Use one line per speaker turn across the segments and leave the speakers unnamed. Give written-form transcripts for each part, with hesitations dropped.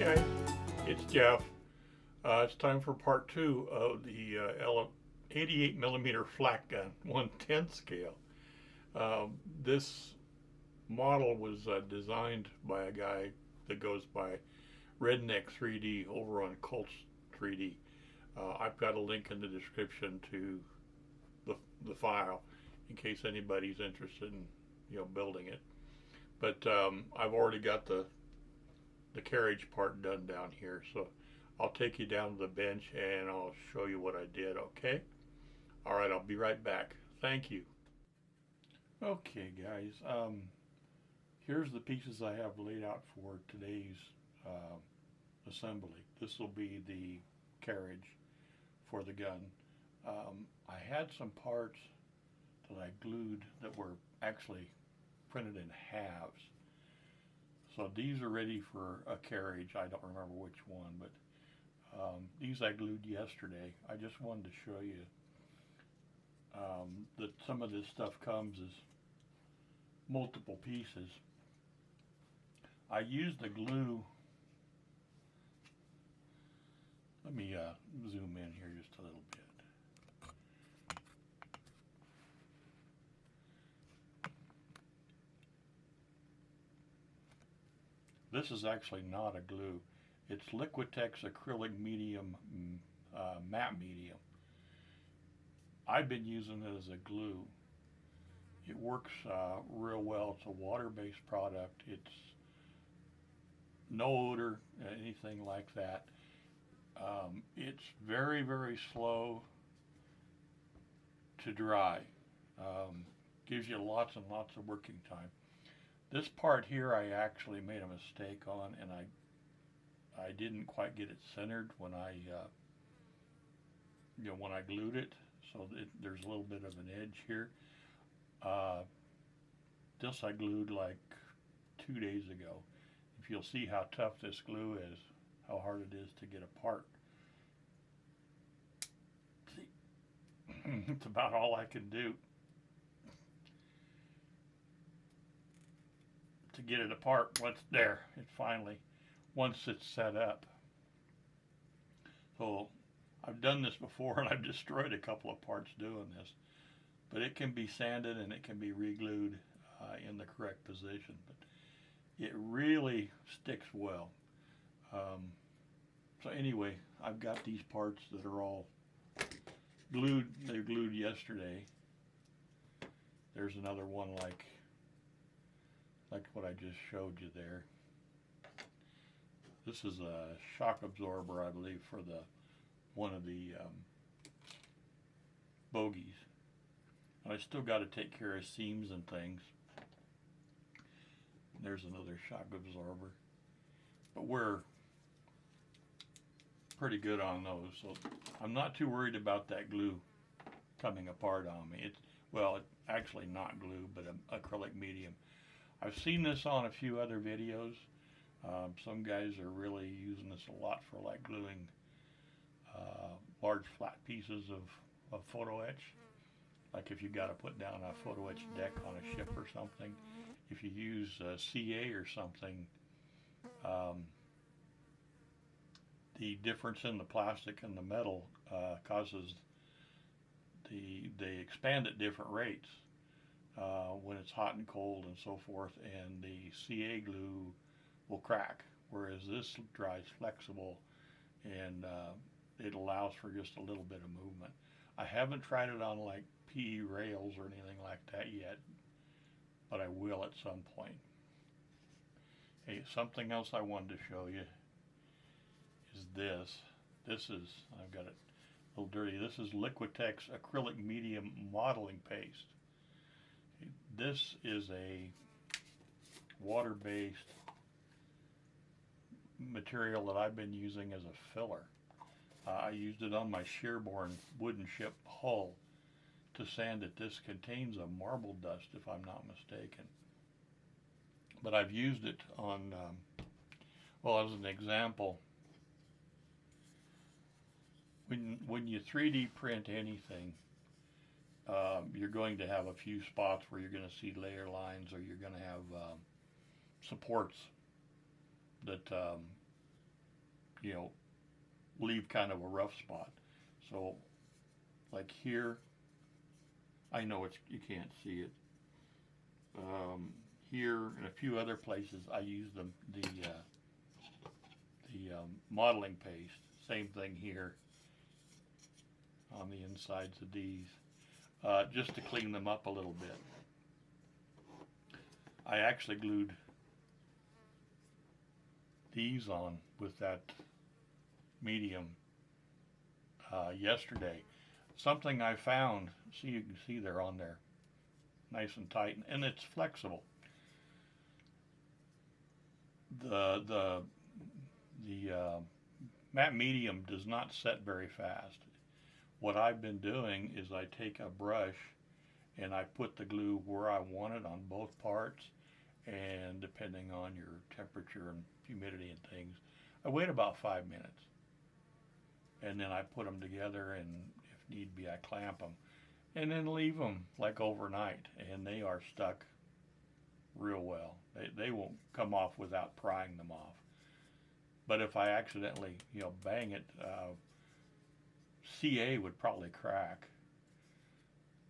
guys, it's Jeff. It's time for part two of the 88mm Flak Gun 1/10 scale. This model was designed by a guy that goes by Redneck 3D over on Colts 3D. I've got a link in the description to the file in case anybody's interested in building it. But I've already got the carriage part done down here, so I'll take you down to the bench and I'll show you what I did. Okay? All right, I'll be right back. Thank you. Okay, guys. Here's the pieces I have laid out for today's assembly. This will be the carriage for the gun. I had some parts that I glued that were actually printed in halves. So these are ready for a carriage. I don't remember which one, but these I glued yesterday. I just wanted to show you that some of this stuff comes as multiple pieces. I used the glue. Let me zoom in here just a little bit. This is actually not a glue. It's Liquitex acrylic medium, matte medium. I've been using it as a glue. It works real well. It's a water-based product. It's no odor, anything like that. It's very, very slow to dry. Gives you lots and lots of working time. This part here I actually made a mistake on, and I didn't quite get it centered when I when I glued it, so there's a little bit of an edge here. This I glued like 2 days ago. If you'll see how tough this glue is, how hard it is to get apart. See, it's about all I can do to get it apart. What's there? It finally, once it's set up. So I've done this before and I've destroyed a couple of parts doing this, but it can be sanded and it can be re-glued in the correct position. But it really sticks well. So anyway, I've got these parts that are all glued. They're glued yesterday. There's another one like what I just showed you there. This is a shock absorber, I believe, for one of the bogies. And I still got to take care of seams and things. There's another shock absorber. But we're pretty good on those, so I'm not too worried about that glue coming apart on me. It's actually not glue, but acrylic medium. I've seen this on a few other videos. Some guys are really using this a lot for like gluing large flat pieces of photo etch. Like if you got to put down a photo etch deck on a ship or something. If you use CA or something, the difference in the plastic and the metal causes they expand at different rates. When it's hot and cold and so forth, and the CA glue will crack, whereas this dries flexible and it allows for just a little bit of movement. I haven't tried it on like PE rails or anything like that yet, but I will at some point. Hey, something else I wanted to show you is this. This is, I've got it a little dirty, this is Liquitex acrylic medium modeling paste. This is a water-based material that I've been using as a filler. I used it on my Shearborn wooden ship hull to sand it. This contains a marble dust, if I'm not mistaken. But I've used it on, as an example, when you 3D print anything, you're going to have a few spots where you're going to see layer lines, or you're going to have supports that you know, leave kind of a rough spot. So like here, I know you can't see it. Here and a few other places, I use the modeling paste. Same thing here on the insides of these, just to clean them up a little bit. I actually glued these on with that medium yesterday. Something I found, see, you can see they're on there nice and tight, and it's flexible. The matte medium does not set very fast. What I've been doing is I take a brush and I put the glue where I want it on both parts, and depending on your temperature and humidity and things, I wait about 5 minutes, and then I put them together, and if need be I clamp them, and then leave them like overnight, and they are stuck real well. They won't come off without prying them off. But if I accidentally, bang it, CA would probably crack.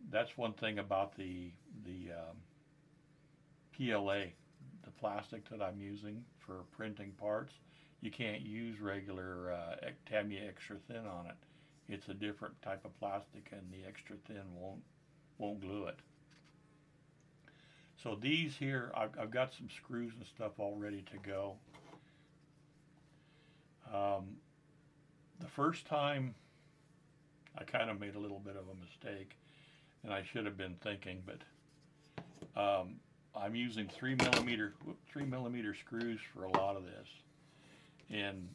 That's one thing about the PLA, the plastic that I'm using for printing parts. You can't use regular Tamiya extra thin on it. It's a different type of plastic, and the extra thin won't glue it. So these here, I've got some screws and stuff all ready to go. The first time, I kind of made a little bit of a mistake, and I should have been thinking, but I'm using 3mm screws for a lot of this, and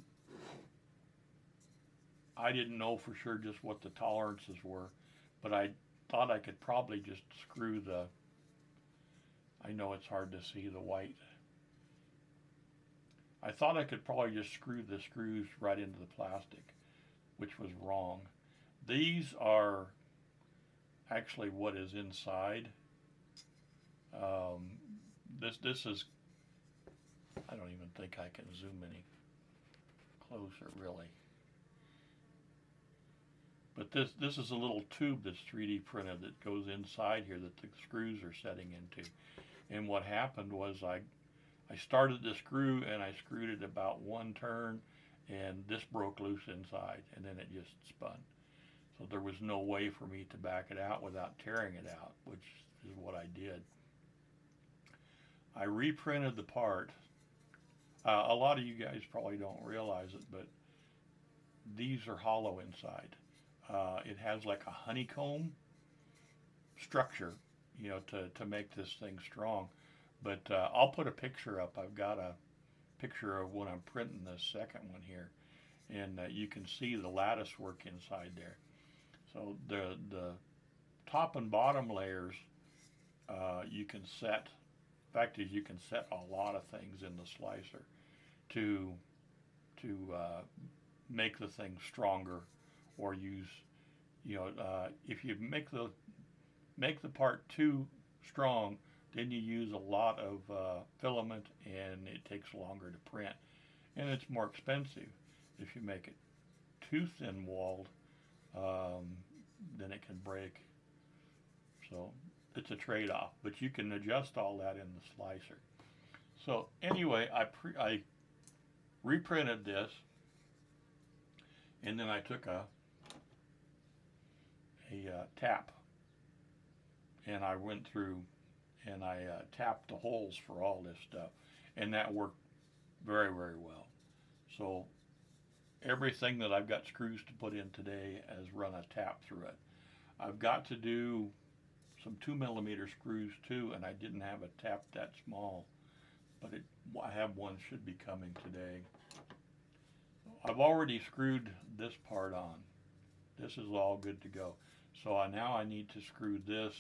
I didn't know for sure just what the tolerances were, but I thought I could probably just screw I know it's hard to see the white. I thought I could probably just screw the screws right into the plastic, which was wrong. These are actually what is inside. This is, I don't even think I can zoom any closer really. But this is a little tube that's 3D printed that goes inside here that the screws are setting into. And what happened was I started the screw and I screwed it about one turn, and this broke loose inside, and then it just spun. So there was no way for me to back it out without tearing it out, which is what I did. I reprinted the part. A lot of you guys probably don't realize it, but these are hollow inside. It has like a honeycomb structure, to make this thing strong. But I'll put a picture up. I've got a picture of when I'm printing this second one here, and you can see the lattice work inside there. So the top and bottom layers, you can set. The fact is, you can set a lot of things in the slicer to make the thing stronger, or use, if you make the part too strong, then you use a lot of filament, and it takes longer to print, and it's more expensive. If you make it too thin-walled, then it can break. So it's a trade-off, but you can adjust all that in the slicer. So anyway, I reprinted this, and then I took a tap, and I went through and I tapped the holes for all this stuff, and that worked very, very well. So everything that I've got screws to put in today has run a tap through it. I've got to do some 2mm screws too, and I didn't have a tap that small, but I have one, should be coming today. I've already screwed this part on. This is all good to go. So now I need to screw this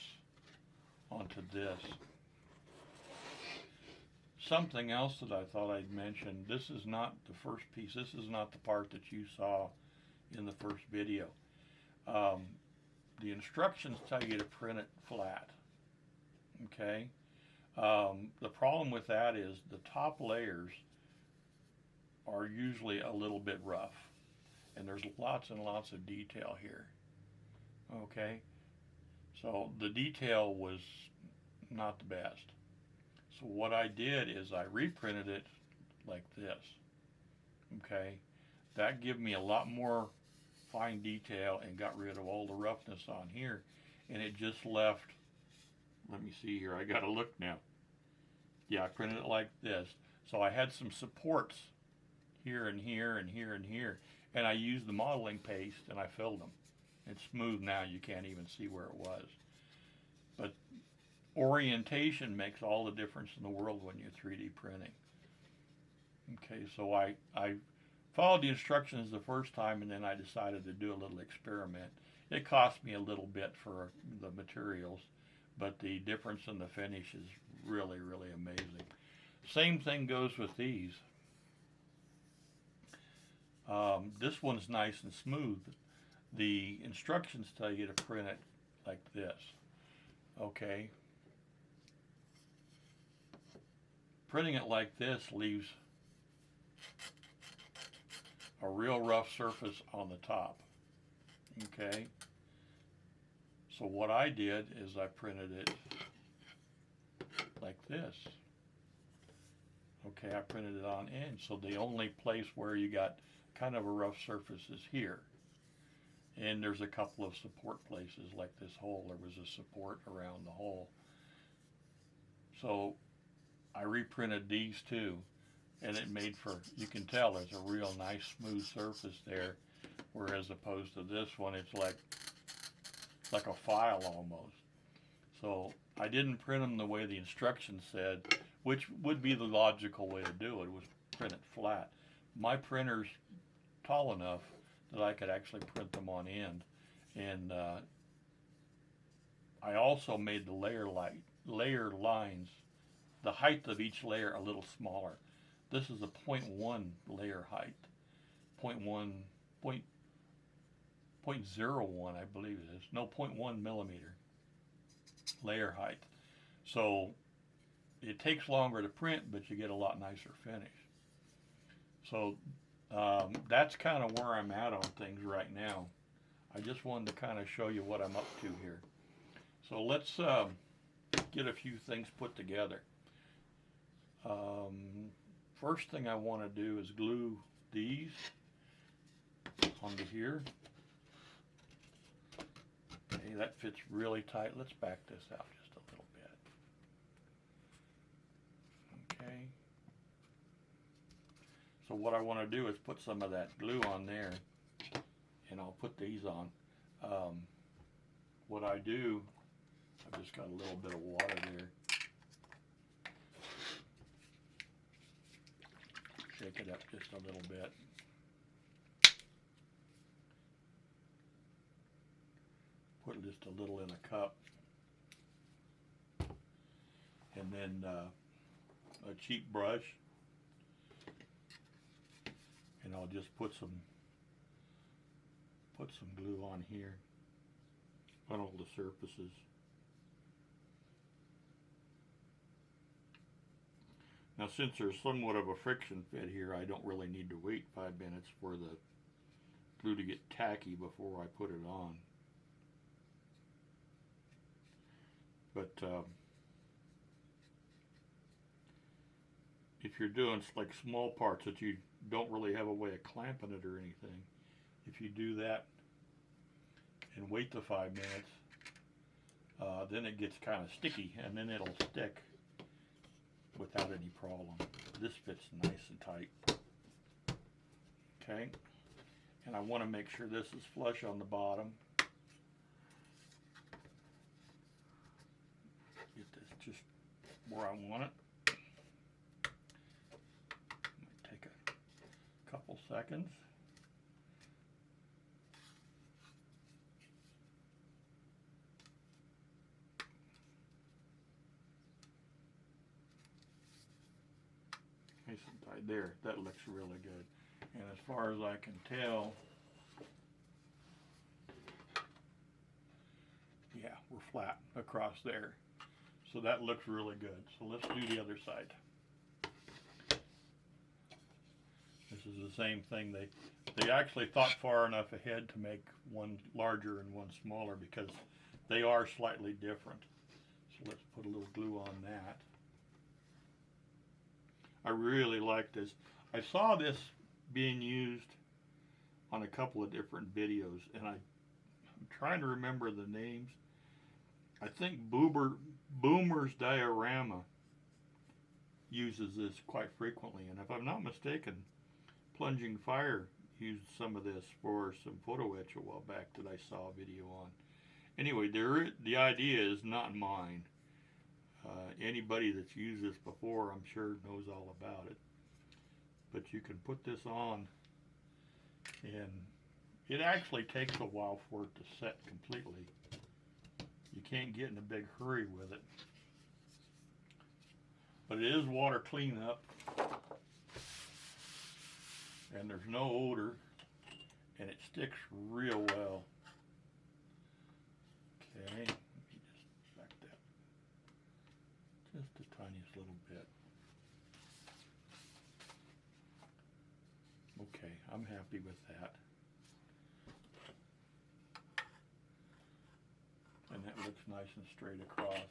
onto this. Something else that I thought I'd mention, this is not the first piece. This is not the part that you saw in the first video. The instructions tell you to print it flat. Okay? The problem with that is the top layers are usually a little bit rough, and there's lots and lots of detail here. Okay, so the detail was not the best. So what I did is I reprinted it like this. Okay, that gave me a lot more fine detail and got rid of all the roughness on here, and it just left, let me see here, I gotta look now. Yeah, I printed it like this. So I had some supports here and here and here and here, and I used the modeling paste and I filled them. It's smooth now, you can't even see where it was. But orientation makes all the difference in the world when you're 3D printing. Okay, so I followed the instructions the first time, and then I decided to do a little experiment. It cost me a little bit for the materials, but the difference in the finish is really, really amazing. Same thing goes with these. This one's nice and smooth. The instructions tell you to print it like this. Okay. Printing it like this leaves a real rough surface on the top. Okay. So what I did is I printed it like this. Okay, I printed it on end. So the only place where you got kind of a rough surface is here. And there's a couple of support places like this hole. There was a support around the hole. So I reprinted these two, and it made for, you can tell there's a real nice smooth surface there, whereas opposed to this one, it's like a file almost. So I didn't print them the way the instructions said, which would be the logical way to do it, was print it flat. My printer's tall enough that I could actually print them on end. And I also made the layer lines, the height of each layer a little smaller. This is a 0.1 layer height, 0.01, I believe it is. No, 0.1 millimeter layer height. So it takes longer to print, but you get a lot nicer finish. So that's kind of where I'm at on things right now. I just wanted to kind of show you what I'm up to here. So let's get a few things put together. First thing I want to do is glue these onto here. Okay, that fits really tight. Let's back this out just a little bit. Okay. So what I want to do is put some of that glue on there, and I'll put these on. What I do, I've just got a little bit of water there. Shake it up just a little bit. Put just a little in a cup. And then a cheap brush. And I'll just put some glue on here, on all the surfaces. Now, since there's somewhat of a friction fit here, I don't really need to wait 5 minutes for the glue to get tacky before I put it on. But if you're doing like small parts that you don't really have a way of clamping it or anything, if you do that and wait the 5 minutes, then it gets kind of sticky, and then it'll stick without any problem. This fits nice and tight. Okay, and I want to make sure this is flush on the bottom. Get this just where I want it. Take a couple seconds. Nice and tight there. That looks really good. And as far as I can tell, yeah, we're flat across there. So that looks really good. So let's do the other side. This is the same thing. They actually thought far enough ahead to make one larger and one smaller because they are slightly different. So let's put a little glue on that. I really like this. I saw this being used on a couple of different videos, and I'm trying to remember the names. I think Boomer's Diorama uses this quite frequently, and if I'm not mistaken, Plunging Fire used some of this for some photo etch a while back that I saw a video on. Anyway, the idea is not mine. Anybody that's used this before, I'm sure, knows all about it. But you can put this on, and it actually takes a while for it to set completely. You can't get in a big hurry with it. But it is water cleanup, and there's no odor, and it sticks real well. Okay, let me just back that just the tiniest little bit. Okay, I'm happy with that. And that looks nice and straight across.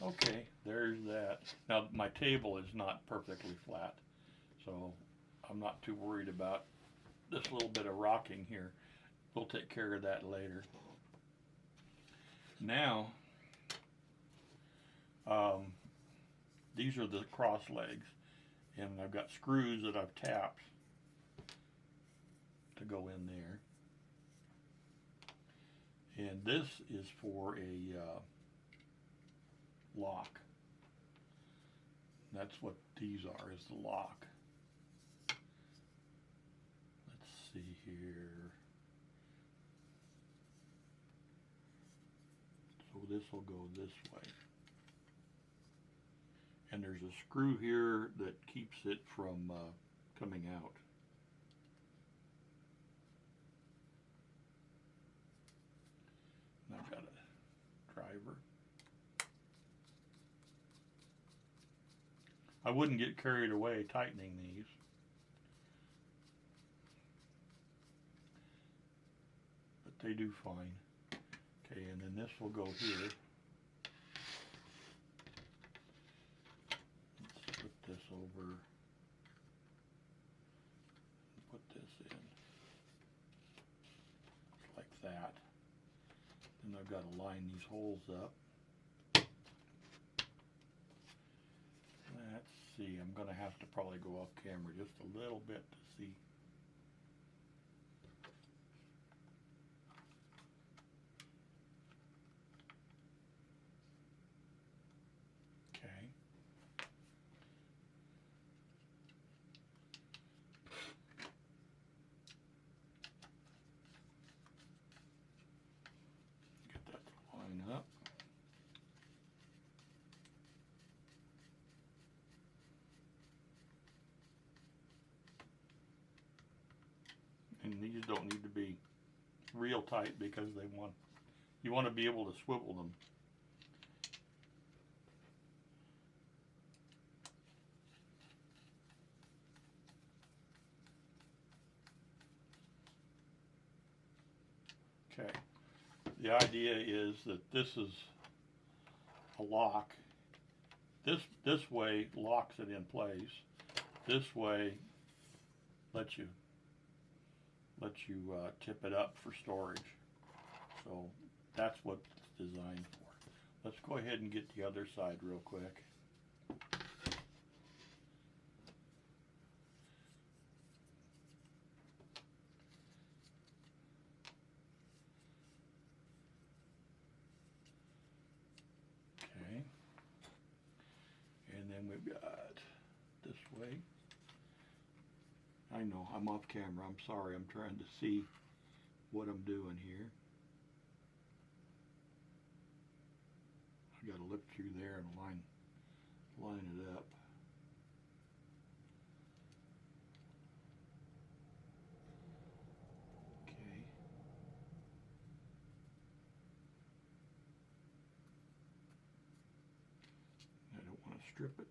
Okay, there's that. Now my table is not perfectly flat, so I'm not too worried about this little bit of rocking here. We'll take care of that later. Now, these are the cross legs, and I've got screws that I've tapped to go in there. And this is for a lock. That's what these are, is the lock. Let's see here. So this will go this way. And there's a screw here that keeps it from coming out. And I've got a driver. I wouldn't get carried away tightening these. But they do fine. Okay, and then this will go here. Let's put this over and put this in. Like that. Then I've got to line these holes up. Let's see, I'm going to have to probably go off camera just a little bit to see. Okay. Get that to line up. And these don't need to be real tight because you want to be able to swivel them. Okay. The idea is that this is a lock. This way locks it in place. This way lets you tip it up for storage. So that's what it's designed for. Let's go ahead and get the other side real quick. Okay. And then we've got this way. I know, I'm off camera. I'm sorry. I'm trying to see what I'm doing here. I got to look through there and line it up. Okay. I don't want to strip it.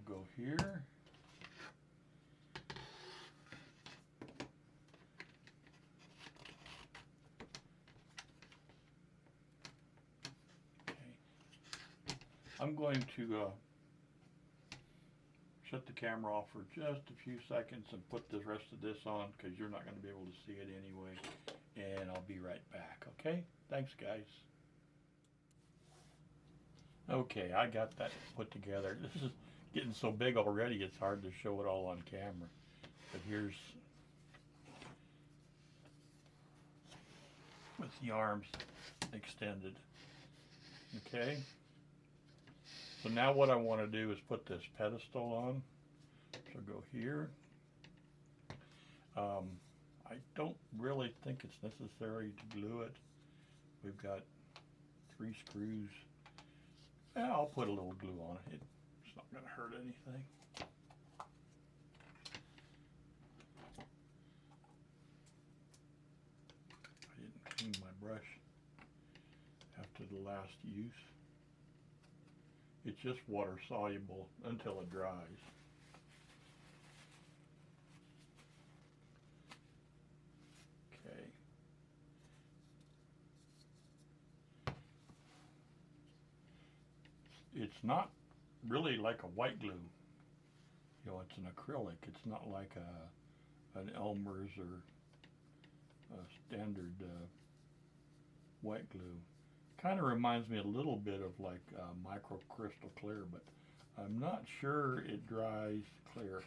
We'll go here. I'm going to shut the camera off for just a few seconds and put the rest of this on, because you're not going to be able to see it anyway, and I'll be right back. Okay, thanks guys. Okay, I got that put together. This is getting so big already it's hard to show it all on camera, but here's with the arms extended. Okay, so now what I want to do is put this pedestal on. So go here. I don't really think it's necessary to glue it. We've got 3 screws. Yeah, I'll put a little glue on it. It's not going to hurt anything. I didn't clean my brush after the last use. It's just water soluble until it dries. Okay. It's not really like a white glue. You know, it's an acrylic. It's not like an Elmer's or a standard white glue. Kind of reminds me a little bit of like micro crystal clear, but I'm not sure it dries clear.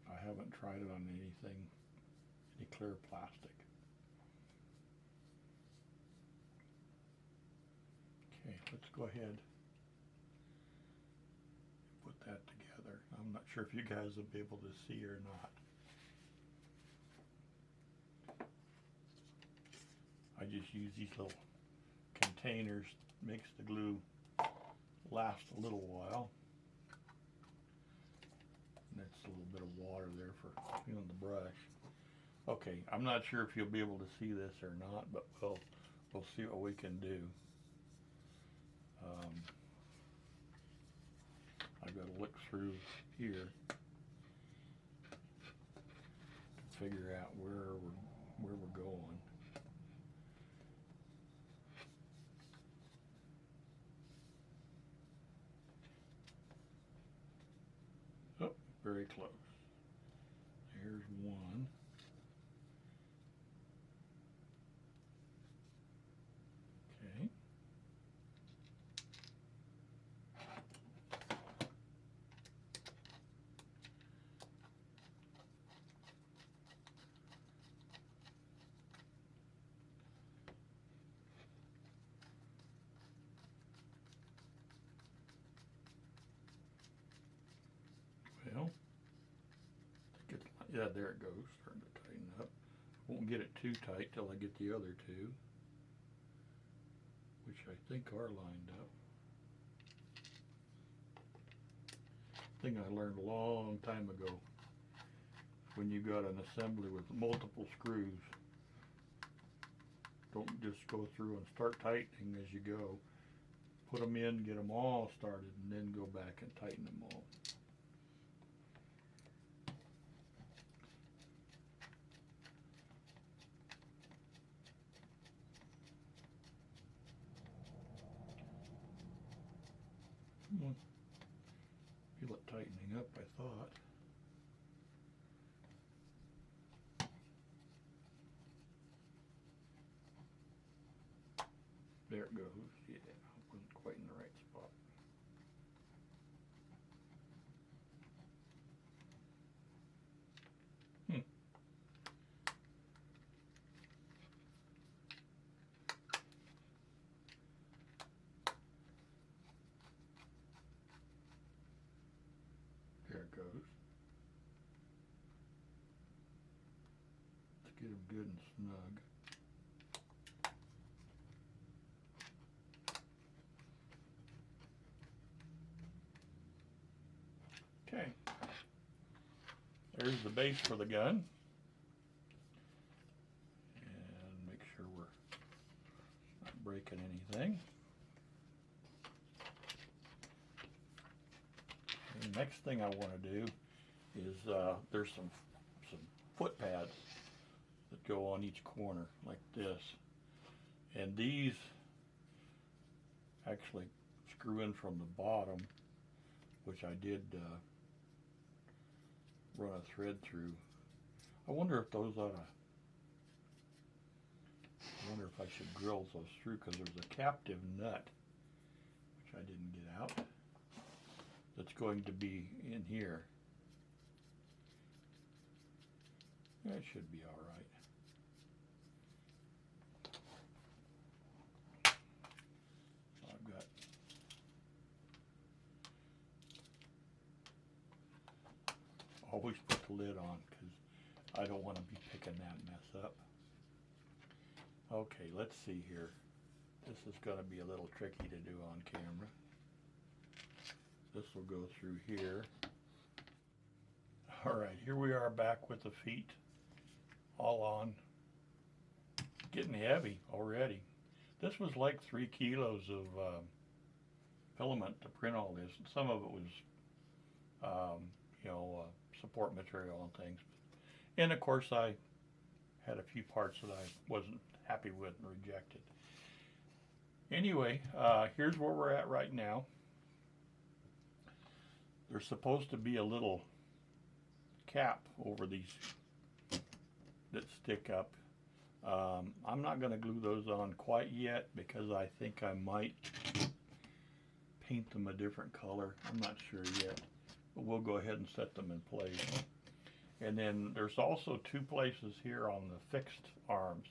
I haven't tried it on anything, any clear plastic. Okay, let's go ahead and put that together. I'm not sure if you guys will be able to see or not. I just use these little containers, makes the glue last a little while. And that's a little bit of water there for cleaning the brush. Okay, I'm not sure if you'll be able to see this or not, but we'll see what we can do. I've got to look through here to figure out where we're going. Oh, very close. There's one. Okay. Well, yeah, there it goes, starting to tighten up. Won't get it too tight till I get the other two, which I think are lined up. Thing I learned a long time ago, when you got an assembly with multiple screws, don't just go through and start tightening as you go. Put them in, get them all started, and then go back and tighten them all. Feel it tightening up, I thought. There it goes. Yeah, wasn't quite in the right spot. There it goes. Let's get them good and snug. Okay. There's the base for the gun. And make sure we're not breaking anything. next thing I want to do is there's some foot pads that go on each corner like this, and these actually screw in from the bottom, which I did run a thread through. I wonder if those ought to, I wonder if I should drill those through, because there's a captive nut, which I didn't get out, that's going to be in here. That should be all right. So I've got always put the lid on, because I don't want to be picking that mess up. Okay, let's see here. This is going to be a little tricky to do on camera. This will go through here. All right, here we are back with the feet all on. Getting heavy already. This was like 3 kilos of filament to print all this. Some of it was, support material and things. And of course, I had a few parts that I wasn't happy with and rejected. Anyway, here's where we're at right now. There's supposed to be a little cap over these that stick up. I'm not going to glue those on quite yet, because I think I might paint them a different color. I'm not sure yet, but we'll go ahead and set them in place. And then there's also 2 places here on the fixed arms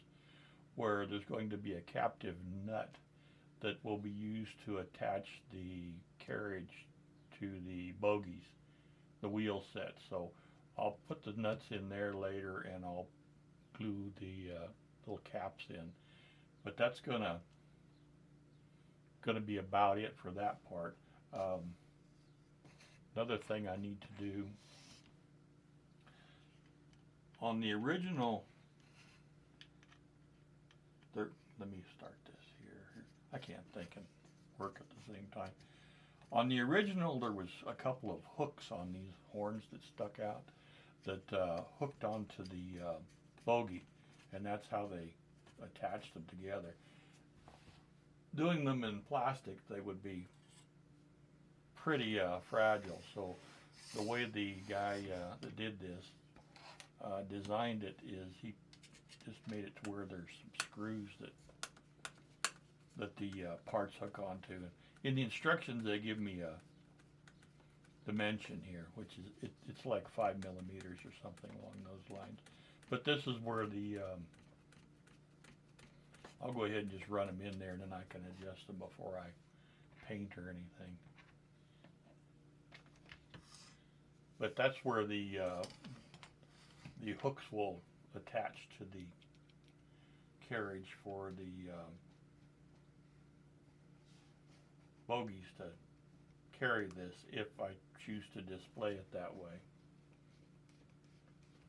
where there's going to be a captive nut that will be used to attach the carriage to the bogies, the wheel set. So I'll put the nuts in there later, and I'll glue the little caps in. But that's gonna be about it for that part. Another thing I need to do on the original, let me start this here. I can't think and work at the same time. On the original, there was a couple of hooks on these horns that stuck out that hooked onto the bogie, and that's how they attached them together. Doing them in plastic, they would be pretty fragile. So the way the guy that did this designed it is he just made it to where there's some screws that the parts hook onto. In the instructions, they give me a dimension here, which is it's like 5 millimeters or something along those lines. But this is where the I'll go ahead and just run them in there, and then I can adjust them before I paint or anything. But that's where the hooks will attach to the carriage for the bogies to carry this, if I choose to display it that way.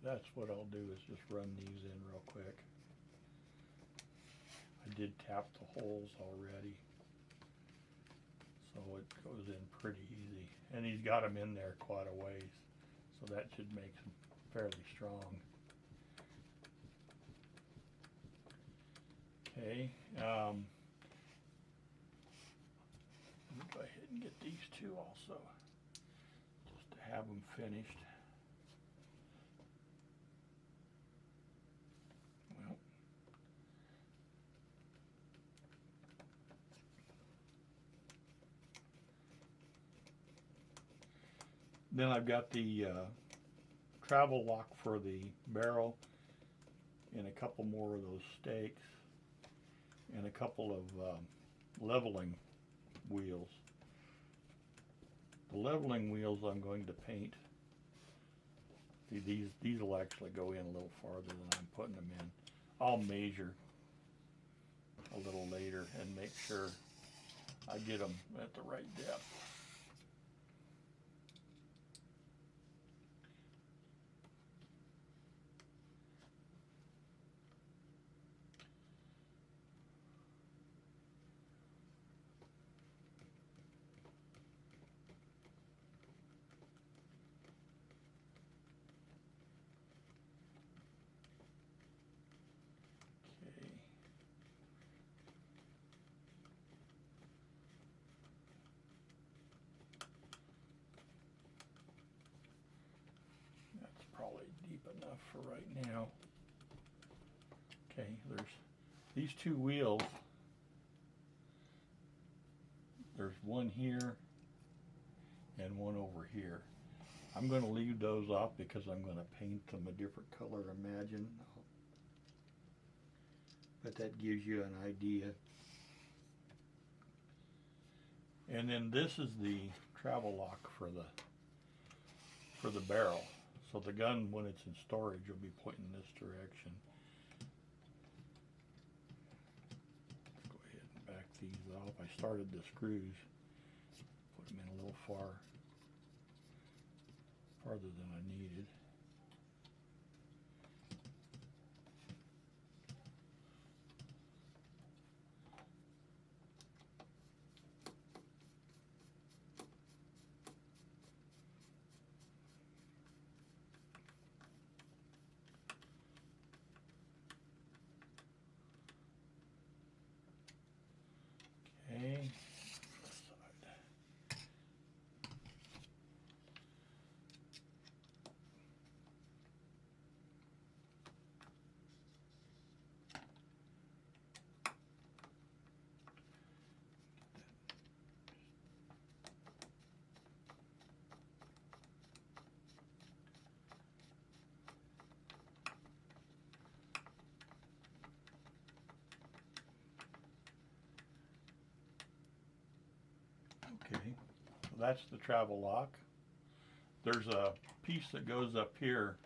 That's what I'll do, is just run these in real quick. I did tap the holes already, so it goes in pretty easy. And he's got them in there quite a ways, so that should make them fairly strong. Okay, let me go ahead and get these 2 also, just to have them finished. Well, then I've got the travel lock for the barrel, and a couple more of those stakes, and a couple of leveling wheels. The leveling wheels I'm going to paint. See, these will actually go in a little farther than I'm putting them in. I'll measure a little later and make sure I get them at the right depth. deep enough for right now. Okay, there's these two wheels. There's one here and one over here. I'm going to leave those off because I'm going to paint them a different color, imagine. But that gives you an idea. And then this is the travel lock for the barrel. So the gun, when it's in storage, will be pointing this direction. Go ahead and back these off. I started the screws. Put them in a little farther than I needed. Okay. Okay, so that's the travel lock. There's a piece that goes up here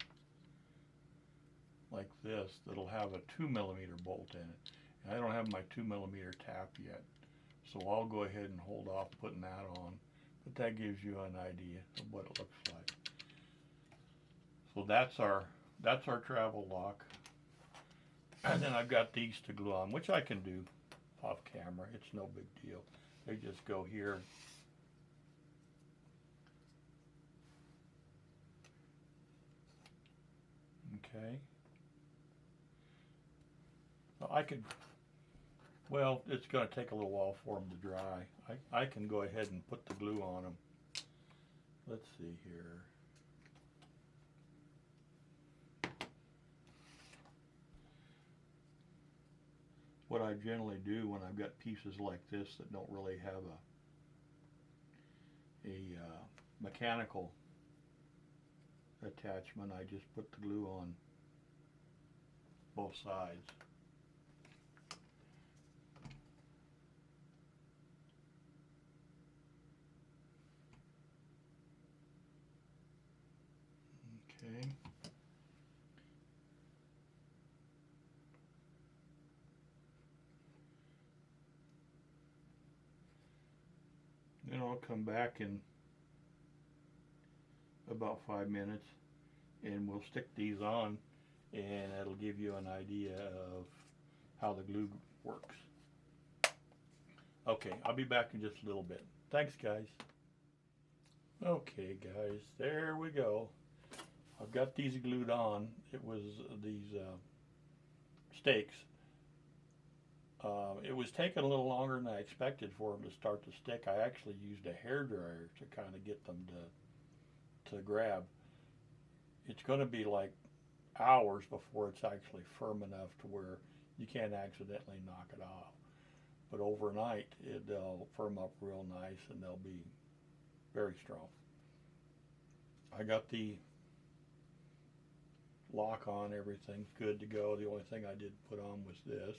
like this that'll have a 2mm bolt in it. And I don't have my 2mm tap yet, so I'll go ahead and hold off putting that on. But that gives you an idea of what it looks like. So that's our travel lock. And then I've got these to glue on, which I can do off camera. It's no big deal. They just go here. Okay. Well, well, it's going to take a little while for them to dry. I can go ahead and put the glue on them. Let's see here. What I generally do when I've got pieces like this that don't really have a mechanical attachment, I just put the glue on both sides. Okay. Then I'll come back in about 5 minutes and we'll stick these on, and that'll give you an idea of how the glue works. Okay, I'll be back in just a little bit. Thanks, guys. Okay, guys, there we go. I've got these glued on. It was these stakes. It was taking a little longer than I expected for them to start to stick. I actually used a hairdryer to kind of get them to grab. It's going to be like hours before it's actually firm enough to where you can't accidentally knock it off. But overnight, they'll firm up real nice and they'll be very strong. I got the lock on, everything's good to go. The only thing I did put on was this.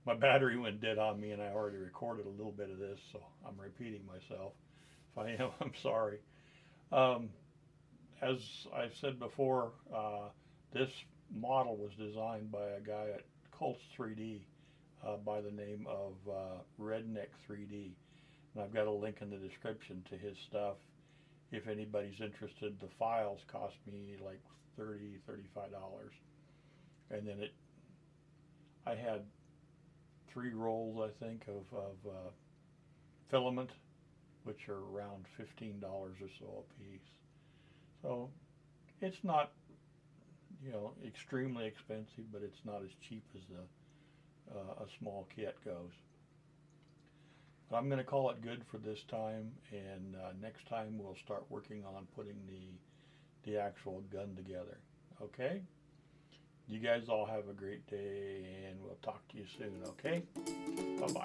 My battery went dead on me and I already recorded a little bit of this, so I'm repeating myself. If I am, I'm sorry. As I've said before, this model was designed by a guy at Colts 3D by the name of Redneck 3D. And I've got a link in the description to his stuff. If anybody's interested, the files cost me like $30, $35. And then I had 3 rolls, I think, of filament, which are around $15 or so a piece. So it's not, extremely expensive, but it's not as cheap as a small kit goes. But I'm going to call it good for this time, and next time we'll start working on putting the actual gun together. Okay? You guys all have a great day, and we'll talk to you soon, okay? Bye-bye.